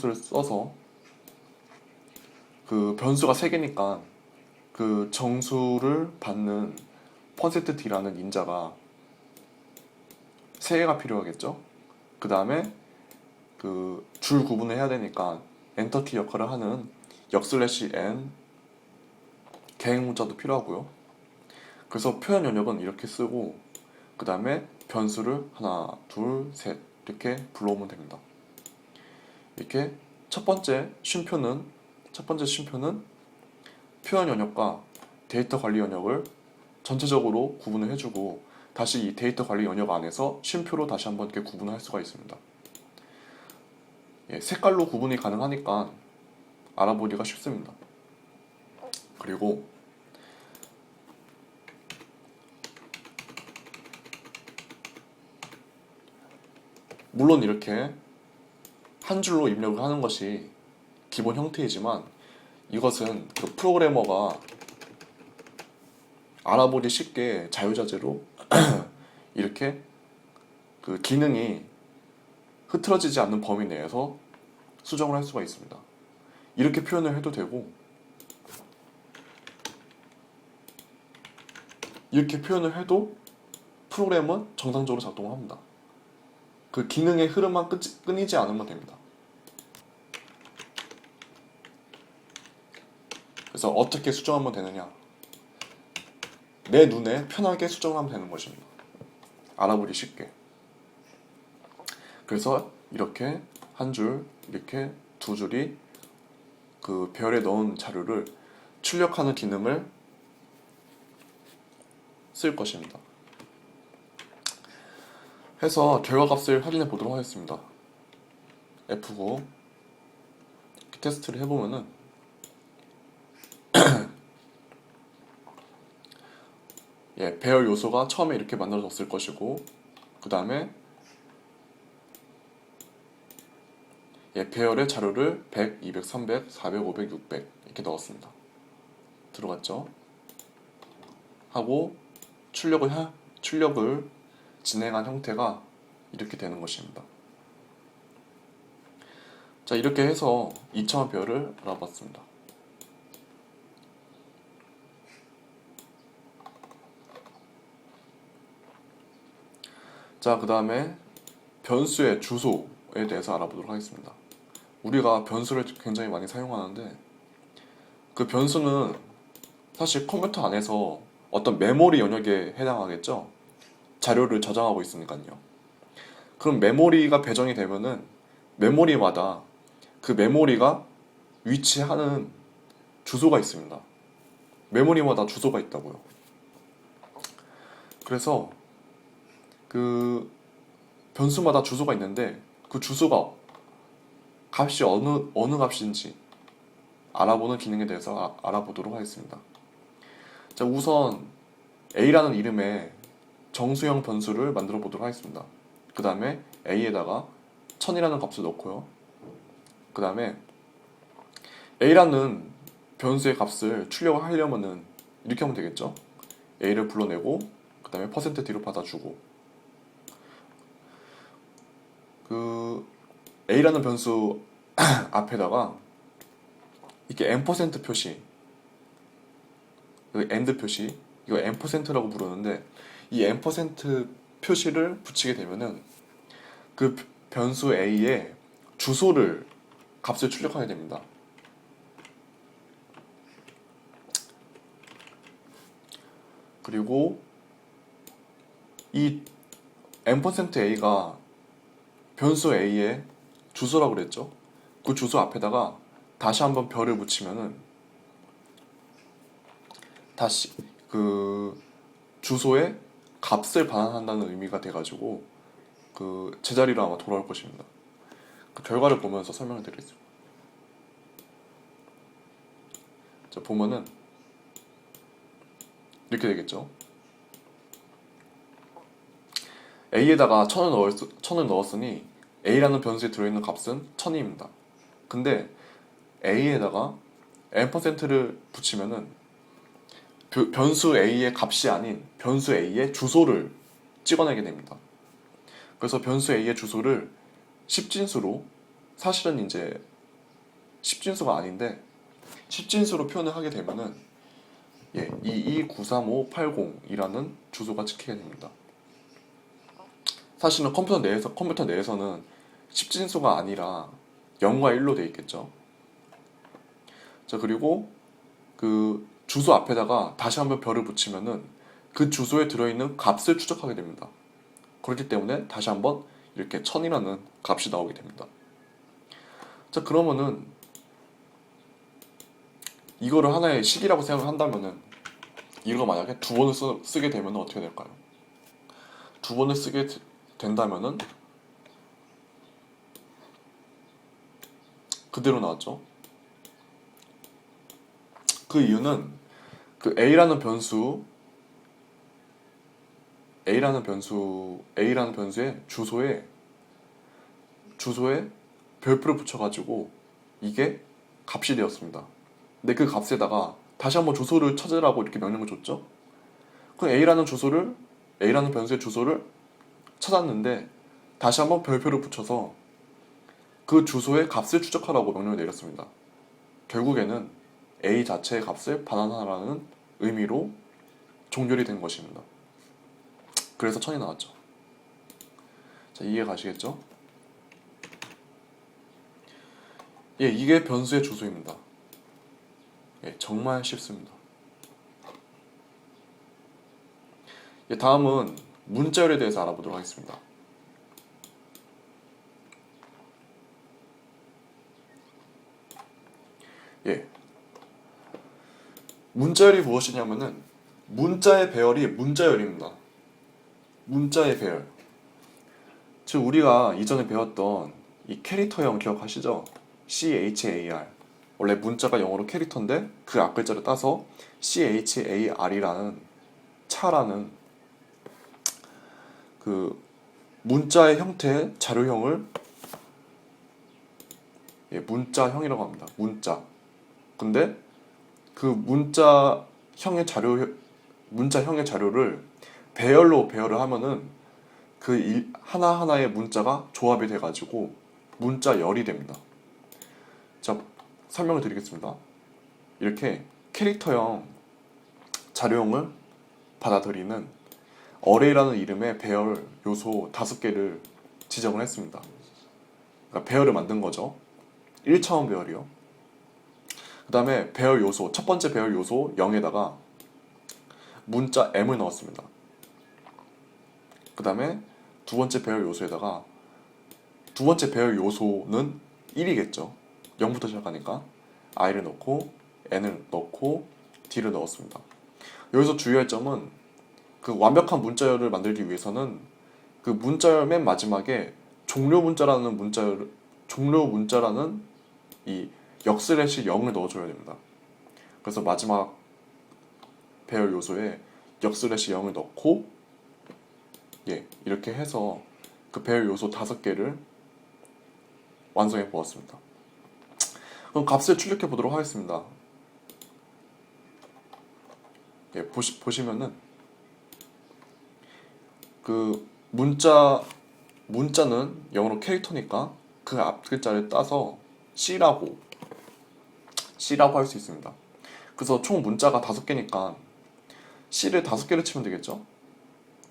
를 써서 그 변수가 3개니까 그 정수를 받는 %t라는 인자가 3개가 필요하겠죠. 그 다음에 그 줄 구분을 해야 되니까 엔터 키 역할을 하는 n 계획 문자도 필요하고요. 그래서 표현 연역은 이렇게 쓰고 그 다음에 변수를 하나, 둘, 셋 이렇게 불러오면 됩니다. 이렇게 첫 번째 쉼표는 표현 연역과 데이터 관리 연역을 전체적으로 구분을 해주고 다시 이 데이터 관리 연역 안에서 쉼표로 다시 한번 이렇게 구분을 할 수가 있습니다. 색깔로 구분이 가능하니까 알아보기가 쉽습니다. 그리고 물론 이렇게 한 줄로 입력을 하는 것이 기본 형태이지만 이것은 그 프로그래머가 알아보기 쉽게 자유자재로 이렇게 그 기능이 흐트러지지 않는 범위 내에서 수정을 할 수가 있습니다. 이렇게 표현을 해도 되고 이렇게 표현을 해도 프로그램은 정상적으로 작동을 합니다. 그 기능의 흐름만 끊이지 않으면 됩니다. 그래서 어떻게 수정하면 되느냐? 내 눈에 편하게 수정하면 되는 것입니다. 알아보기 쉽게. 그래서 이렇게 한 줄, 이렇게 두 줄이 그 별에 넣은 자료를 출력하는 기능을 쓸 것입니다. 해서 결과값을 확인해 보도록 하겠습니다. F9 테스트를 해보면은 배열 요소가 처음에 이렇게 만들어졌을 것이고 그 다음에 배열의 자료를 100, 200, 300, 400, 500, 600 이렇게 넣었습니다. 들어갔죠? 하고 출력을 진행한 형태가 이렇게 되는 것입니다. 자, 이렇게 해서 2차원 배열을 알아봤습니다. 자, 그 다음에 변수의 주소에 대해서 알아보도록 하겠습니다. 우리가 변수를 굉장히 많이 사용하는데 그 변수는 사실 컴퓨터 안에서 어떤 메모리 영역에 해당하겠죠. 자료를 저장하고 있으니까요. 그럼 메모리가 배정이 되면은 메모리마다 그 메모리가 위치하는 주소가 있습니다. 메모리마다 주소가 있다고요. 그래서 그 변수마다 주소가 있는데 그 주소가 값이 어느 값인지 알아보는 기능에 대해서 알아보도록 하겠습니다. 자, 우선 A라는 이름의 정수형 변수를 만들어 보도록 하겠습니다. 그 다음에 A에다가 1000이라는 값을 넣고요. 그 다음에 A라는 변수의 값을 출력을 하려면은 이렇게 하면 되겠죠. A를 불러내고 그 다음에 %t로 받아주고 그 A라는 변수 앞에다가 이렇게 n% 표시 그 AND 표시 이거 n%라고 부르는데 이 n% 표시를 붙이게 되면은 그 변수 A의 주소를 값을 출력하게 됩니다. 그리고 이 n%a가 변수 A의 주소라고 그랬죠. 그 주소 앞에다가 다시 한번 별을 붙이면은 다시 그 주소의 값을 반환한다는 의미가 돼가지고 그 제자리로 아마 돌아올 것입니다. 그 결과를 보면서 설명을 드리겠습니다. 자, 보면은 이렇게 되겠죠. A에다가 1000을 넣었으니 A라는 변수에 들어있는 값은 1000입니다. 근데 A에다가 n%를 붙이면은 변수 A의 값이 아닌 변수 A의 주소를 찍어내게 됩니다. 그래서 변수 A의 주소를 10진수로 사실은 이제 10진수가 아닌데 10진수로 표현을 하게 되면은 2293580이라는 주소가 찍히게 됩니다. 사실은 컴퓨터 내에서는 10진수가 아니라 0과 1로 되어 있겠죠. 자, 그리고 그 주소 앞에다가 다시 한번 별을 붙이면은 그 주소에 들어있는 값을 추적하게 됩니다. 그렇기 때문에 다시 한번 이렇게 1000이라는 값이 나오게 됩니다. 자, 그러면은 이거를 하나의 식이라고 생각을 한다면은 이거 만약에 두 번을 쓰게 되면 어떻게 될까요? 두 번을 쓰게 된다면은 그대로 나왔죠. 그 이유는 그 A라는 변수의 주소에 별표를 붙여가지고 이게 값이 되었습니다. 근데 그 값에다가 다시 한번 주소를 찾으라고 이렇게 명령을 줬죠. 그럼 A라는 변수의 주소를 찾았는데 다시 한번 별표를 붙여서 그 주소의 값을 추적하라고 명령을 내렸습니다. 결국에는 A 자체의 값을 반환하라는 의미로 종결이 된 것입니다. 그래서 1000이 나왔죠. 자, 이해 가시겠죠? 이게 변수의 주소입니다. 정말 쉽습니다. 다음은 문자열에 대해서 알아보도록 하겠습니다. 문자열이 무엇이냐면은 문자의 배열이 문자열입니다. 문자의 배열. 즉 우리가 이전에 배웠던 이 캐릭터형 기억하시죠? CHAR. 원래 문자가 영어로 캐릭터인데 그 앞글자를 따서 CHAR이라는 차라는 그 문자의 형태의 자료형을 문자형이라고 합니다. 문자. 근데 그 문자형의 자료를 배열을 하면은 그 하나하나의 문자가 조합이 돼가지고 문자열이 됩니다. 자, 설명을 드리겠습니다. 이렇게 캐릭터형 자료형을 받아들이는 어레이라는 이름의 배열 요소 5개를 지정을 했습니다. 그러니까 배열을 만든 거죠. 1차원 배열이요. 그 다음에 배열 요소, 첫 번째 배열 요소 0에다가 문자 m을 넣었습니다. 그 다음에 두 번째 배열 요소에다가 두 번째 배열 요소는 1이겠죠. 0부터 시작하니까 i를 넣고 n을 넣고 d를 넣었습니다. 여기서 주의할 점은 그 완벽한 문자열을 만들기 위해서는 그 문자열 맨 마지막에 종료 문자라는 이 역슬래시 0을 넣어줘야 됩니다. 그래서 마지막 배열 요소에 역슬래시 0을 넣고 이렇게 해서 그 배열 요소 5개를 완성해 보았습니다. 그럼 값을 출력해 보도록 하겠습니다. 보시면은 그 문자는 영어로 캐릭터니까 그 앞 글자를 따서 C라고 할 수 있습니다. 그래서 총 문자가 5개니까 C를 5개를 치면 되겠죠?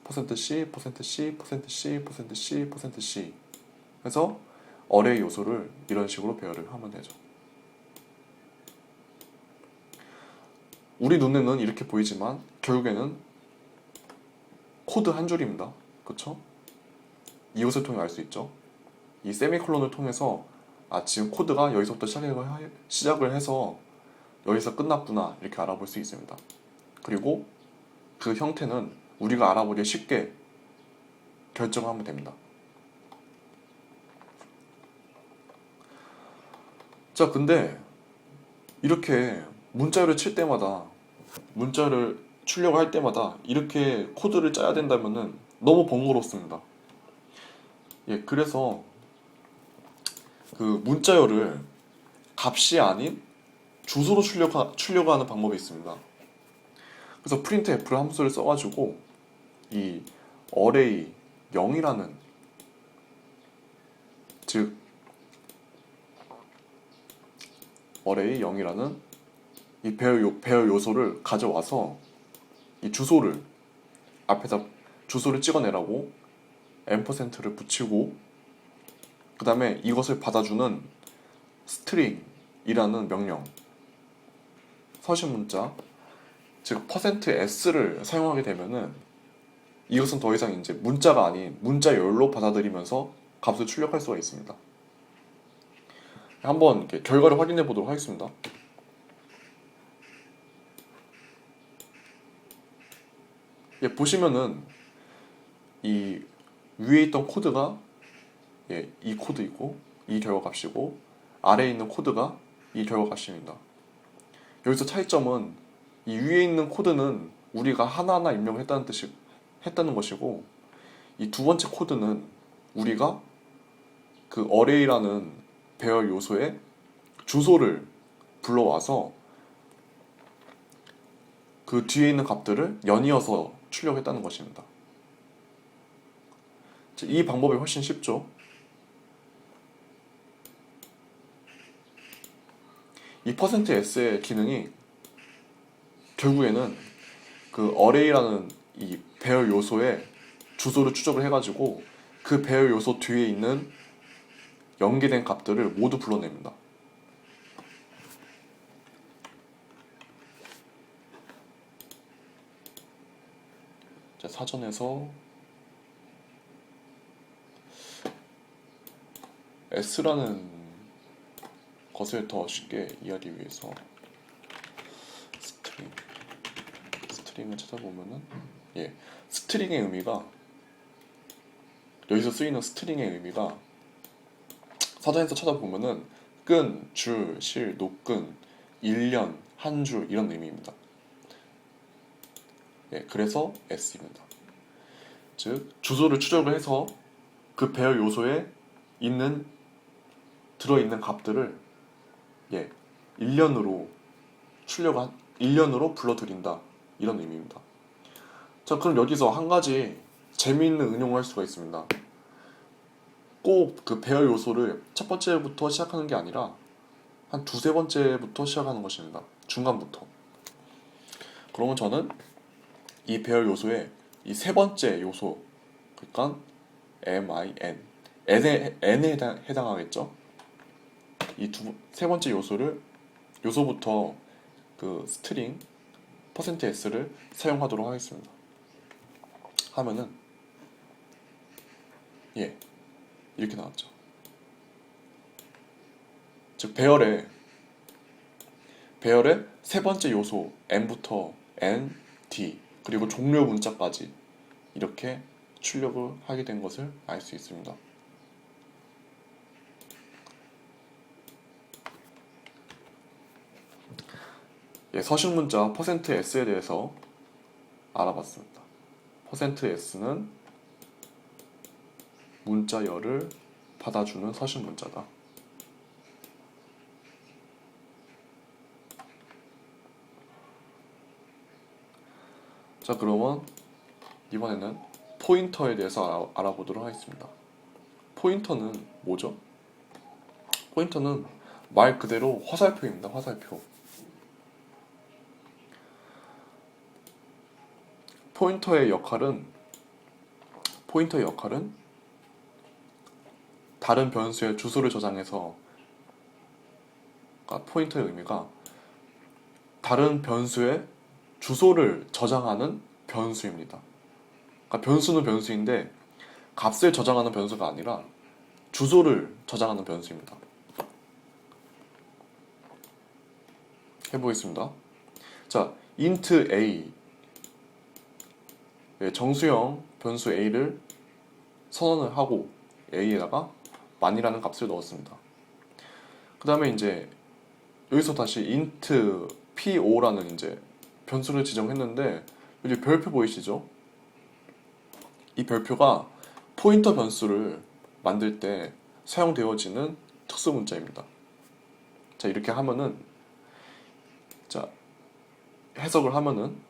%C, %C, %C, %C, %C 해서 어레이 요소를 이런 식으로 배열을 하면 되죠. 우리 눈에는 이렇게 보이지만 결국에는 코드 한 줄입니다. 그렇죠? 이것을 통해 알 수 있죠. 이 세미콜론을 통해서 지금 코드가 여기서부터 시작을 해서 여기서 끝났구나 이렇게 알아볼 수 있습니다. 그리고 그 형태는 우리가 알아보기 쉽게 결정하면 됩니다. 자, 근데 이렇게 문자열을 치려고 할 때마다 이렇게 코드를 짜야 된다면은 너무 번거롭습니다. 그래서 그 문자열을 값이 아닌 주소로 추려고 하는 방법이 있습니다. 그래서 printf를 함수를 써가지고 이 array 0이라는 즉 array 0이라는 이 배열 요소를 가져와서 이 주소를 앞에다 주소를 찍어내라고 앰퍼센트를 붙이고, 그 다음에 이것을 받아주는 string이라는 명령, 서신 문자, 즉 %s를 사용하게 되면은 이것은 더 이상 이제 문자가 아닌 문자열로 받아들이면서 값을 출력할 수가 있습니다. 한번 이렇게 결과를 확인해 보도록 하겠습니다. 예, 보시면은 이 위에 있던 코드가 이 코드이고 이 결과값이고, 아래에 있는 코드가 이 결과값입니다. 여기서 차이점은 이 위에 있는 코드는 우리가 하나하나 입력했다는 했다는 것이고, 이 두 번째 코드는 우리가 그 array라는 배열 요소의 주소를 불러와서 그 뒤에 있는 값들을 연이어서 출력했다는 것입니다. 이 방법이 훨씬 쉽죠. 이 %s의 기능이 결국에는 그 array라는 이 배열 요소의 주소를 추적을 해가지고 그 배열 요소 뒤에 있는 연계된 값들을 모두 불러냅니다. 자, 사전에서 S라는 것을 더 쉽게 이해하기 위해서 스트링을 찾아보면은, 스트링의 의미가, 여기서 쓰이는 스트링의 의미가 사전에서 찾아보면은 끈, 줄, 실, 노끈, 1년, 한 줄 이런 의미입니다. 그래서 S입니다. 즉 주소를 추적을 해서 그 배열 요소에 들어있는 값들을 1년으로 1년으로 불러들인다, 이런 의미입니다. 자, 그럼 여기서 한 가지 재미있는 응용을 할 수가 있습니다. 꼭 그 배열 요소를 첫 번째부터 시작하는 게 아니라 한 두세 번째부터 시작하는 것입니다. 중간부터. 그러면 저는 이 배열 요소의 이 세 번째 요소, 그러니까 n에 해당하겠죠. 이 세 번째 요소부터 그 스트링 %s를 사용하도록 하겠습니다. 하면은 이렇게 나왔죠. 즉 배열의 세 번째 요소 n부터 n, d 그리고 종료 문자까지 이렇게 출력을 하게 된 것을 알 수 있습니다. 서식 문자 %s에 대해서 알아봤습니다. %s는 문자열을 받아주는 서식 문자다. 자, 그러면 이번에는 포인터에 대해서 알아보도록 하겠습니다. 포인터는 뭐죠? 포인터는 말 그대로 화살표입니다. 화살표. 포인터의 역할은 다른 변수의 주소를 저장해서, 그러니까 포인터의 의미가 다른 변수의 주소를 저장하는 변수입니다. 그러니까 변수는 변수인데 값을 저장하는 변수가 아니라 주소를 저장하는 변수입니다. 해보겠습니다. 자, int a, 정수형 변수 a를 선언을 하고 a에다가 만이라는 값을 넣었습니다. 그 다음에 이제 여기서 다시 int po 라는 이제 변수를 지정했는데, 여기 별표 보이시죠? 이 별표가 포인터 변수를 만들 때 사용되어지는 특수 문자입니다. 자, 이렇게 하면은, 자, 해석을 하면은